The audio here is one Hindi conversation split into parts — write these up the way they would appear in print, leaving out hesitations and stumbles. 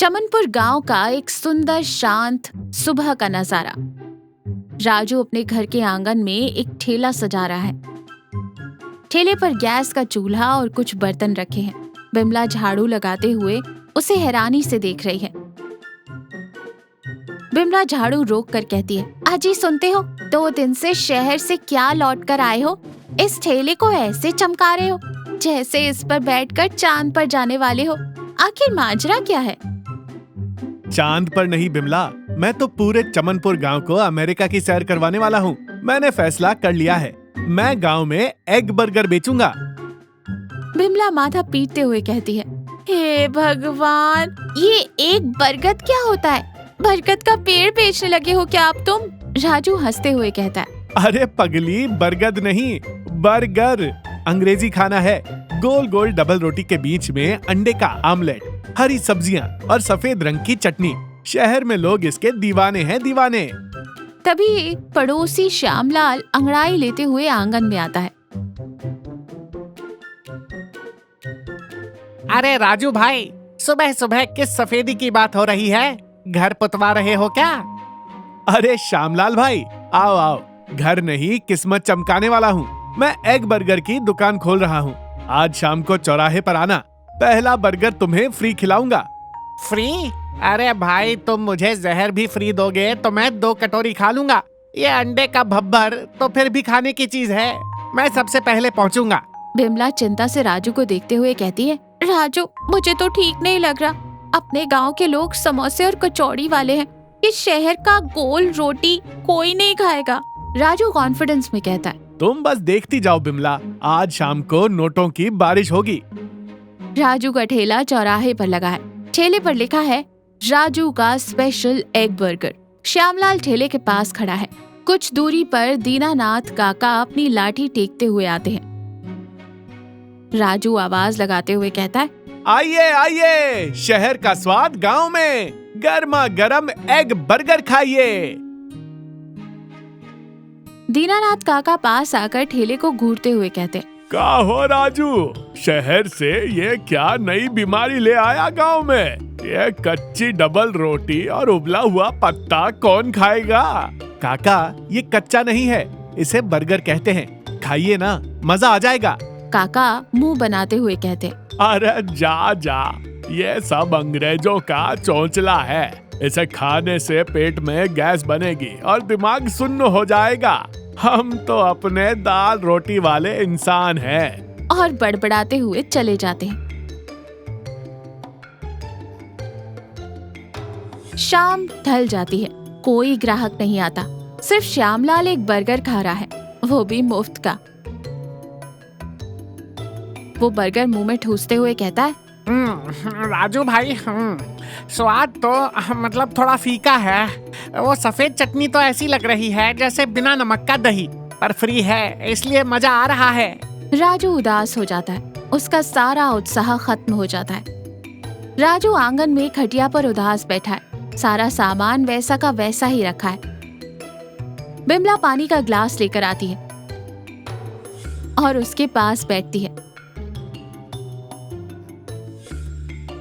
चमनपुर गांव का एक सुंदर शांत सुबह का नजारा। राजू अपने घर के आंगन में एक ठेला सजा रहा है। ठेले पर गैस का चूल्हा और कुछ बर्तन रखे हैं। बिमला झाड़ू लगाते हुए उसे हैरानी से देख रही है। बिमला झाड़ू रोक कर कहती है, अजी सुनते हो, 2 दिन से शहर से क्या लौट कर आए हो? इस ठेले को ऐसे चमका रहे हो जैसे इस पर बैठकर चांद पर जाने वाले हो। आखिर माजरा क्या है? चांद पर नहीं बिमला, मैं तो पूरे चमनपुर गांव को अमेरिका की सैर करवाने वाला हूँ। मैंने फैसला कर लिया है, मैं गांव में एग बर्गर बेचूंगा। बिमला माथा पीटते हुए कहती है, हे भगवान, ये एक बरगद क्या होता है? बरगद का पेड़ बेचने लगे हो क्या आप तुम? राजू हंसते हुए कहता है, अरे पगली, बरगद नहीं, बर्गर अंग्रेजी खाना है। गोल गोल डबल रोटी के बीच में अंडे का आमलेट, हरी सब्जियां और सफेद रंग की चटनी। शहर में लोग इसके दीवाने हैं, दीवाने। तभी पड़ोसी श्यामलाल अंगड़ाई लेते हुए आंगन में आता है। अरे राजू भाई, सुबह सुबह किस सफेदी की बात हो रही है? घर पुतवा रहे हो क्या? अरे श्यामलाल भाई, आओ आओ, घर नहीं किस्मत चमकाने वाला हूँ। मैं एग बर्गर की दुकान खोल रहा हूँ। आज शाम को चौराहे पर आना, पहला बर्गर तुम्हें फ्री खिलाऊंगा। फ्री? अरे भाई, तुम मुझे जहर भी फ्री दोगे तो मैं 2 कटोरी खा लूंगा। ये अंडे का भब्बर तो फिर भी खाने की चीज है, मैं सबसे पहले पहुंचूंगा। बिमला चिंता से राजू को देखते हुए कहती है, राजू मुझे तो ठीक नहीं लग रहा। अपने गांव के लोग समोसे और कचौड़ी वाले हैं, इस शहर का गोल रोटी कोई नहीं खाएगा। राजू कॉन्फिडेंस में कहता है, तुम बस देखती जाओ बिमला, आज शाम को नोटों की बारिश होगी। राजू का ठेला चौराहे पर लगा है। ठेले पर लिखा है, राजू का स्पेशल एग बर्गर। श्यामलाल ठेले के पास खड़ा है। कुछ दूरी पर दीनानाथ काका अपनी लाठी टेकते हुए आते हैं। राजू आवाज लगाते हुए कहता है, आइए आइए, शहर का स्वाद गांव में, गर्मा गर्म एग बर्गर खाइए। दीनानाथ काका पास आकर ठेले को घूरते हुए कहते हैं, का हो राजू, शहर से ये क्या नई बीमारी ले आया गांव में? ये कच्ची डबल रोटी और उबला हुआ पत्ता कौन खाएगा? काका, ये कच्चा नहीं है, इसे बर्गर कहते हैं। खाइए ना, मजा आ जाएगा। काका मुंह बनाते हुए कहते, अरे जा जा, ये सब अंग्रेजों का चोंचला है। इसे खाने से पेट में गैस बनेगी और दिमाग सुन्न हो जाएगा। हम तो अपने दाल रोटी वाले इंसान हैं। और बड़बड़ाते हुए चले जाते हैं। शाम ढल जाती है, कोई ग्राहक नहीं आता। सिर्फ श्यामलाल एक बर्गर खा रहा है, वो भी मुफ्त का। वो बर्गर मुंह में ठूसते हुए कहता है, राजू भाई, स्वाद तो मतलब थोड़ा फीका है। वो सफेद चटनी तो ऐसी लग रही है जैसे बिना नमक का दही, पर फ्री है इसलिए मजा आ रहा है। राजू उदास हो जाता है, उसका सारा उत्साह खत्म हो जाता है। राजू आंगन में खटिया पर उदास बैठा है, सारा सामान वैसा का वैसा ही रखा है। बिमला पानी का ग्लास लेकर आती है और उसके पास बैठती है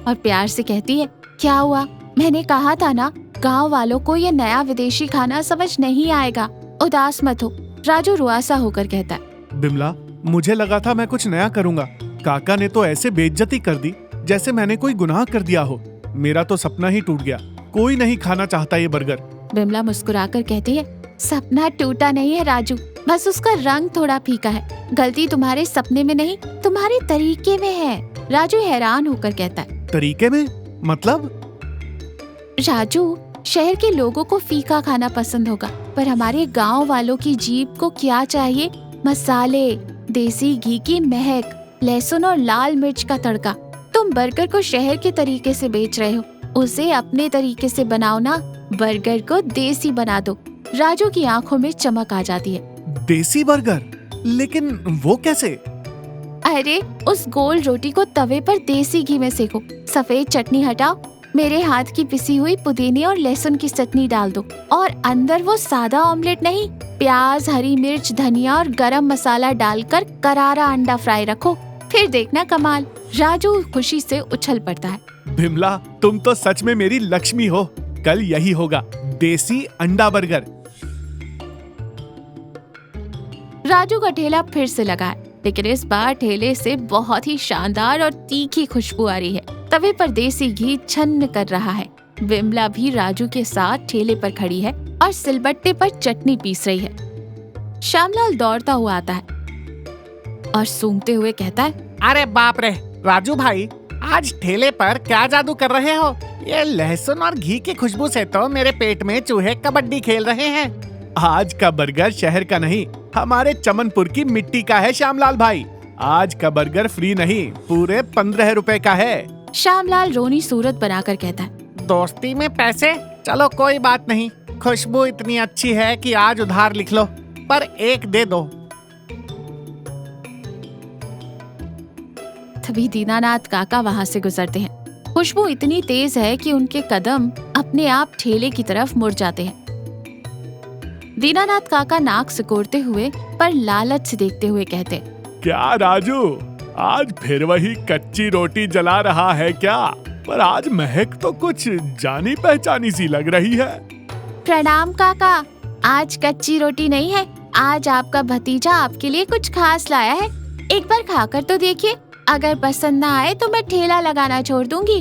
और प्यार से कहती है, क्या हुआ? मैंने कहा था ना, गांव वालों को ये नया विदेशी खाना समझ नहीं आएगा। उदास मत हो। राजू रुआसा होकर कहता है, बिमला, मुझे लगा था मैं कुछ नया करूंगा। काका ने तो ऐसे बेइज्जती कर दी जैसे मैंने कोई गुनाह कर दिया हो। मेरा तो सपना ही टूट गया। कोई नहीं खाना चाहता ये बर्गर। बिमला मुस्कुराकर कहती है, सपना टूटा नहीं है राजू, बस उसका रंग थोड़ा फीका है। गलती तुम्हारे सपने में नहीं, तुम्हारे तरीके में है। राजू हैरान होकर कहता है, तरीके में? मतलब? राजू, शहर के लोगों को फीका खाना पसंद होगा, पर हमारे गांव वालों की जीभ को क्या चाहिए? मसाले, देसी घी की महक, लहसुन और लाल मिर्च का तड़का। तुम बर्गर को शहर के तरीके से बेच रहे हो, उसे अपने तरीके से बनाओ ना। बर्गर को देसी बना दो। राजू की आंखों में चमक आ जाती है। देसी बर्गर? लेकिन वो कैसे? अरे, उस गोल रोटी को तवे पर देसी घी में सेको, सफेद चटनी हटाओ, मेरे हाथ की पिसी हुई पुदीने और लहसुन की चटनी डाल दो, और अंदर वो सादा ऑमलेट नहीं, प्याज, हरी मिर्च, धनिया और गरम मसाला डालकर करारा अंडा फ्राई रखो। फिर देखना कमाल। राजू खुशी से उछल पड़ता है। बिमला, तुम तो सच में मेरी लक्ष्मी हो। कल यही होगा, देसी अंडा बर्गर। राजू का ठेला फिर से लगा है, लेकिन इस बार ठेले से बहुत ही शानदार और तीखी खुशबू आ रही है। तवे पर देसी घी छन्न कर रहा है। बिमला भी राजू के साथ ठेले पर खड़ी है और सिलबट्टे पर चटनी पीस रही है। श्यामलाल दौड़ता हुआ आता है और सूंघते हुए कहता है, अरे बाप रे राजू भाई, आज ठेले पर क्या जादू कर रहे हो? ये लहसुन और घी की खुशबू से तो मेरे पेट में चूहे कबड्डी खेल रहे हैं। आज का बर्गर शहर का नहीं, हमारे चमनपुर की मिट्टी का है श्यामलाल भाई। आज का बर्गर फ्री नहीं, पूरे 15 रुपए का है। श्यामलाल रोनी सूरत बनाकर कहता है, दोस्ती में पैसे? चलो कोई बात नहीं, खुशबू इतनी अच्छी है कि आज उधार लिख लो, पर एक दे दो। तभी दीनानाथ काका वहाँ से गुजरते हैं। खुशबू इतनी तेज है कि उनके कदम अपने आप ठेले की तरफ मुड़ जाते हैं। दीनानाथ काका नाक सिकोड़ते हुए पर लालच से देखते हुए कहते, क्या राजू, आज फिर वही कच्ची रोटी जला रहा है क्या? पर आज महक तो कुछ जानी पहचानी सी लग रही है। प्रणाम काका, आज कच्ची रोटी नहीं है, आज आपका भतीजा आपके लिए कुछ खास लाया है। एक बार खाकर तो देखिए, अगर पसंद ना आए तो मैं ठेला लगाना छोड़ दूंगी।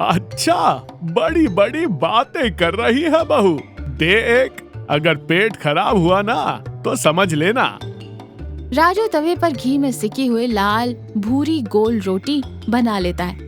अच्छा, बड़ी बड़ी बातें कर रही है बहू। दे एक, अगर पेट खराब हुआ ना तो समझ लेना। राजू तवे पर घी में सिकी हुई लाल भूरी गोल रोटी बना लेता है।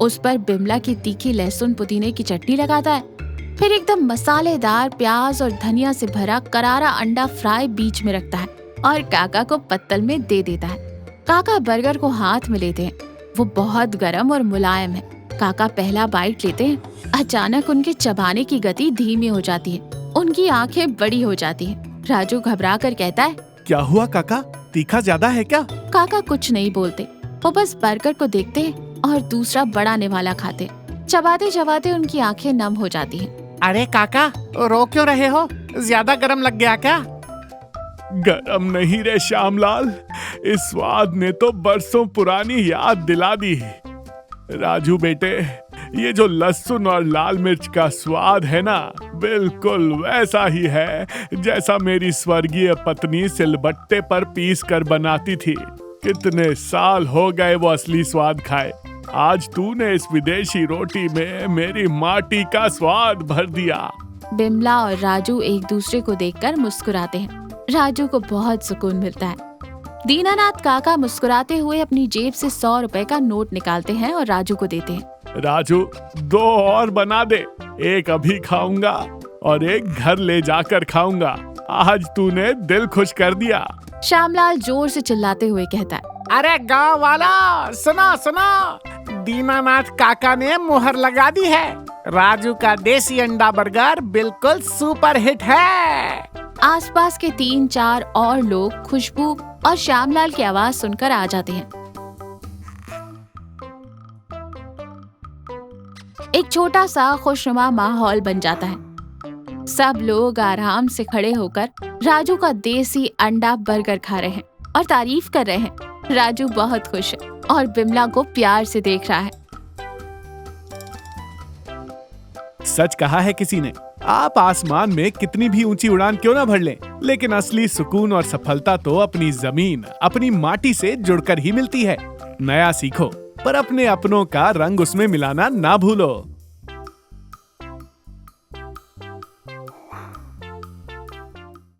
उस पर बिमला की तीखी लहसुन पुदीने की चटनी लगाता है। फिर एकदम मसालेदार प्याज और धनिया से भरा करारा अंडा फ्राई बीच में रखता है और काका को पत्तल में दे देता है। काका बर्गर को हाथ में लेते हैं। वो बहुत गर्म और मुलायम है। काका पहला बाइट लेते हैं। अचानक उनके चबाने की गति धीमी हो जाती है। उनकी आंखें बड़ी हो जाती हैं। राजू घबरा कर कहता है, क्या हुआ काका, तीखा ज्यादा है क्या? काका कुछ नहीं बोलते। वो बस बर्गर को देखते हैं और दूसरा बड़ा निवाला खाते। चबाते चबाते उनकी आंखें नम हो जाती हैं। अरे काका, रो क्यों रहे हो? ज्यादा गरम लग गया क्या? गरम नहीं रे श्यामलाल, इस स्वाद ने तो बरसों पुरानी याद दिला दी। राजू बेटे, ये जो लहसुन और लाल मिर्च का स्वाद है ना, बिल्कुल वैसा ही है जैसा मेरी स्वर्गीय पत्नी सिलबट्टे पर पीस कर बनाती थी। कितने साल हो गए वो असली स्वाद खाए। आज तूने इस विदेशी रोटी में मेरी माटी का स्वाद भर दिया। बिमला और राजू एक दूसरे को देखकर मुस्कुराते हैं। राजू को बहुत सुकून मिलता है। दीनानाथ काका मुस्कुराते हुए अपनी जेब से 100 रुपए का नोट निकालते हैं और राजू को देते हैं। राजू, 2 और बना दे। एक अभी खाऊंगा और एक घर ले जाकर खाऊंगा। आज तूने दिल खुश कर दिया। श्यामलाल जोर से चिल्लाते हुए कहता है, अरे गांव वाला, सुनो सुनो, दीनानाथ काका ने मुहर लगा दी है। राजू का देसी अंडा बर्गर बिल्कुल सुपर हिट है। आसपास के 3-4 और लोग खुशबू और श्यामलाल की आवाज सुनकर आ जाते हैं। एक छोटा सा खुशनुमा माहौल बन जाता है। सब लोग आराम से खड़े होकर राजू का देसी अंडा बर्गर खा रहे हैं और तारीफ कर रहे हैं। राजू बहुत खुश है और बिमला को प्यार से देख रहा है। सच कहा है किसी ने, आप आसमान में कितनी भी ऊंची उड़ान क्यों ना भर लें, लेकिन असली सुकून और सफलता तो अपनी जमीन, अपनी माटी से जुड़कर ही मिलती है। नया सीखो, पर अपने अपनों का रंग उसमें मिलाना ना भूलो।